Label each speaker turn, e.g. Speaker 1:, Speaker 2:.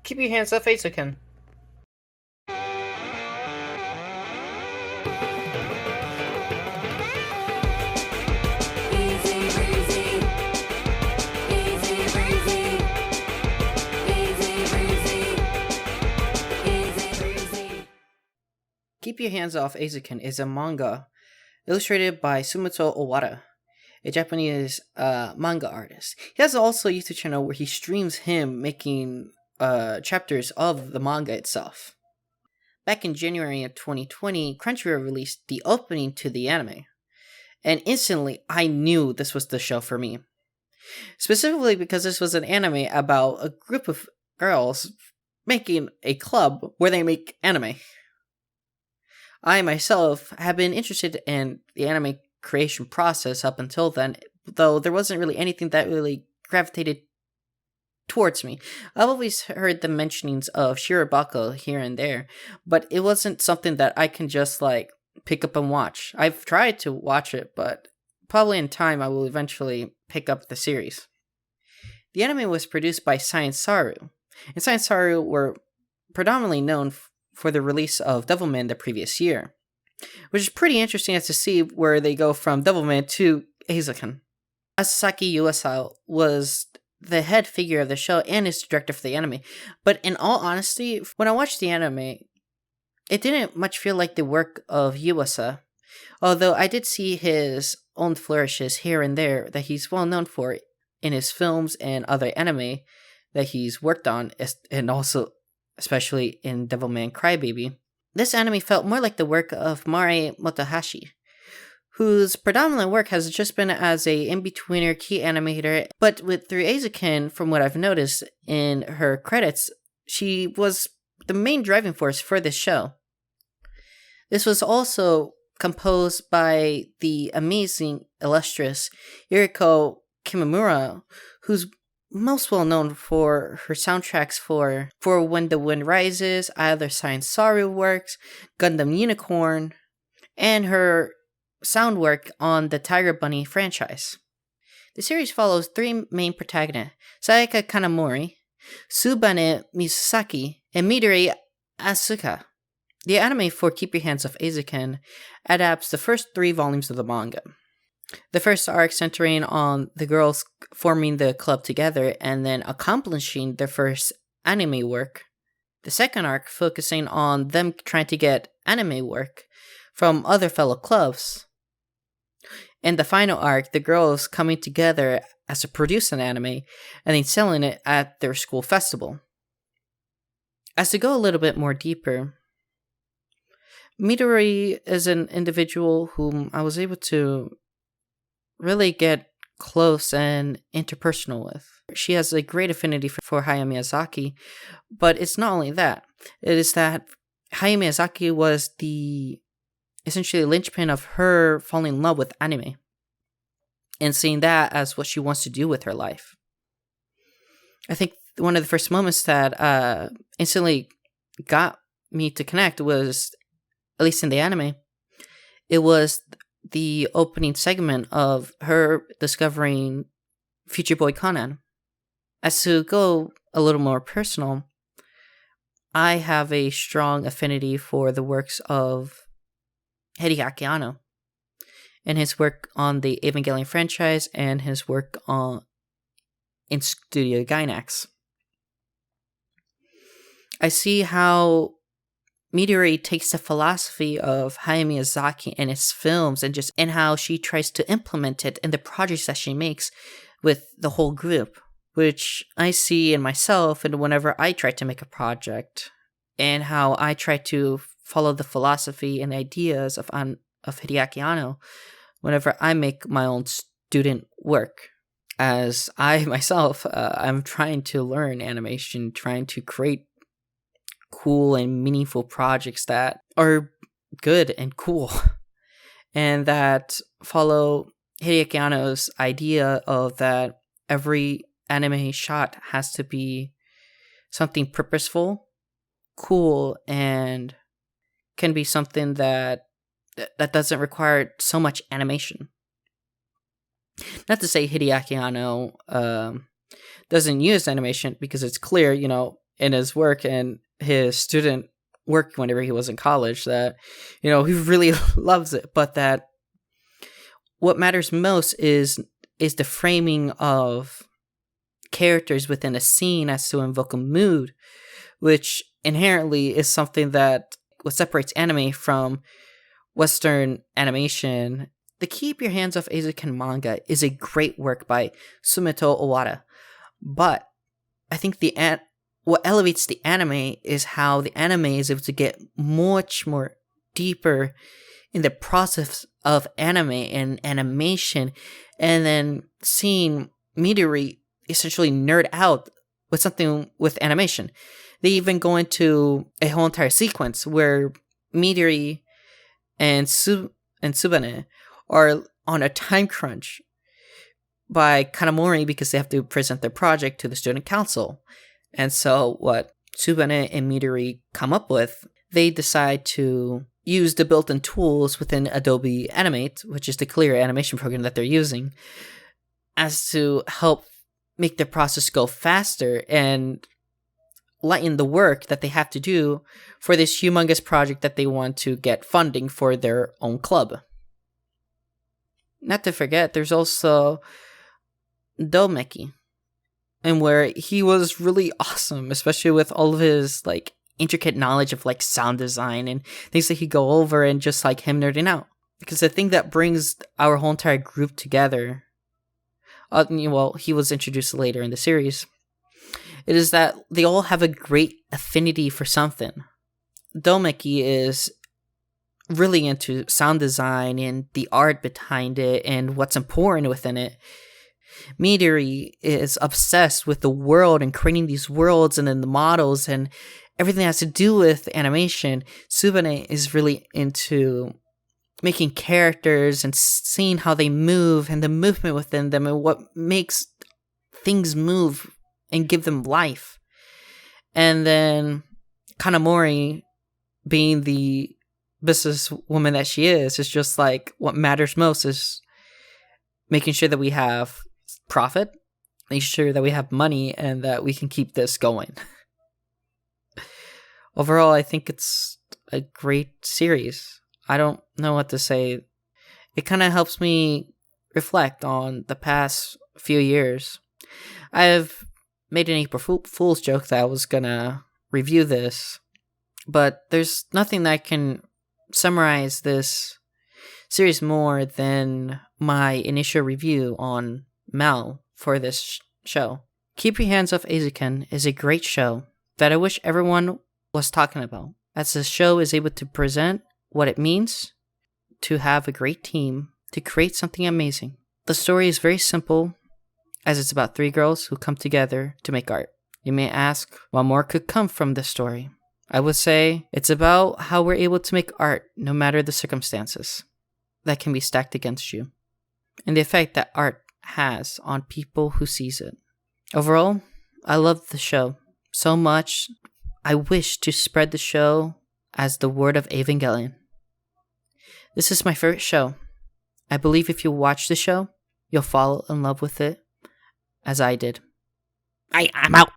Speaker 1: Keep your hands off Eizouken.
Speaker 2: Easy breezy, easy breezy, easy breezy, easy breezy.
Speaker 1: Keep Your Hands Off Eizouken is a manga illustrated by Sumito Ōwara, a Japanese manga artist. He has also a YouTube channel where he streams him making chapters of the manga itself. Back in January of 2020, Crunchyroll released the opening to the anime, and instantly I knew this was the show for me. Specifically because this was an anime about a group of girls making a club where they make anime. I myself have been interested in the anime creation process up until then, though there wasn't really anything that really gravitated towards me. I've always heard the mentionings of Shirobako here and there, but it wasn't something that I can just pick up and watch. I've tried to watch it, but probably in time I will eventually pick up the series. The anime was produced by Science Saru, and Science Saru were predominantly known for the release of Devilman the previous year, which is pretty interesting as to see where they go from Devilman to Eizouken. Asaki Yuasa was the head figure of the show and is the director for the anime, but in all honesty, when I watched the anime, it didn't much feel like the work of Yuasa, although I did see his own flourishes here and there that he's well known for in his films and other anime that he's worked on, and also especially in Devilman Crybaby. This anime felt more like the work of Mare Motohashi, whose predominant work has just been as a in-betweener key animator, but through Eizouken, from what I've noticed in her credits, she was the main driving force for this show. This was also composed by the amazing, illustrious Yuriko Kimimura, who's most well known for her soundtracks for When the Wind Rises, Either Science Saru works, Gundam Unicorn, and her sound work on the Tiger Bunny franchise. The series follows three main protagonists, Sayaka Kanamori, Tsubane Misaki, and Midori Asuka. The anime for Keep Your Hands Off Eizouken adapts the first 3 volumes of the manga. The first arc centering on the girls forming the club together and then accomplishing their first anime work. The second arc focusing on them trying to get anime work from other fellow clubs. And the final arc, the girls coming together as to produce an anime and then selling it at their school festival. As to go a little bit more deeper, Midori is an individual whom I was able to really get close and interpersonal with. She has a great affinity for Hayao Miyazaki, but it's not only that. It is that Hayao Miyazaki was the essentially linchpin of her falling in love with anime and seeing that as what she wants to do with her life. I think one of the first moments that instantly got me to connect was, at least in the anime, it was the opening segment of her discovering Future Boy Conan. As to go a little more personal, I have a strong affinity for the works of Hideaki Anno and his work on the Evangelion franchise and his work in Studio Gainax. I see how Midori takes the philosophy of Hayao Miyazaki and his films and how she tries to implement it in the projects that she makes with the whole group, which I see in myself and whenever I try to make a project, and how I try to follow the philosophy and ideas of Hideaki Anno whenever I make my own student work. As I myself, I'm trying to learn animation, trying to create cool and meaningful projects that are good and cool and that follow Hideaki Anno's idea of that every anime shot has to be something purposeful, cool, and can be something that doesn't require so much animation. Not to say Hideaki Anno doesn't use animation, because it's clear, in his work and his student work whenever he was in college that, he really loves it, but that what matters most is the framing of characters within a scene as to invoke a mood, which inherently is something that what separates anime from Western animation. The Keep Your Hands Off Eizouken manga is a great work by Sumito Ōwara, but I think what elevates the anime is how the anime is able to get much more deeper in the process of anime and animation, and then seeing Midori essentially nerd out with something with animation. They even go into a whole entire sequence where Midori and Tsubane are on a time crunch by Kanamori because they have to present their project to the student council. And so what Tsubane and Midori come up with, they decide to use the built-in tools within Adobe Animate, which is the clear animation program that they're using, as to help make the process go faster and lighten the work that they have to do for this humongous project that they want to get funding for their own club. Not to forget, there's also Domeki, and where he was really awesome, especially with all of his intricate knowledge of sound design and things that he go over, and just him nerding out. Because the thing that brings our whole entire group together, he was introduced later in the series, it is that they all have a great affinity for something. Domeki is really into sound design and the art behind it and what's important within it. Midori is obsessed with the world and creating these worlds and then the models and everything that has to do with animation. Tsubane is really into making characters and seeing how they move and the movement within them and what makes things move and give them life. And then Kanamori, being the businesswoman that she is just what matters most is making sure that we have profit, making sure that we have money, and that we can keep this going. Overall, I think it's a great series. I don't know what to say. It kind of helps me reflect on the past few years. I've made an April Fool's joke that I was gonna review this, but there's nothing that can summarize this series more than my initial review on Mal for this show. Keep Your Hands Off Eizouken is a great show that I wish everyone was talking about, as the show is able to present what it means to have a great team to create something amazing. The story is very simple, as it's about 3 girls who come together to make art. You may ask what more could come from this story. I would say it's about how we're able to make art no matter the circumstances that can be stacked against you, and the effect that art has on people who sees it. Overall, I love the show so much. I wish to spread the show as the word of Evangelion. This is my favorite show. I believe if you watch the show, you'll fall in love with it as I did. I'm out.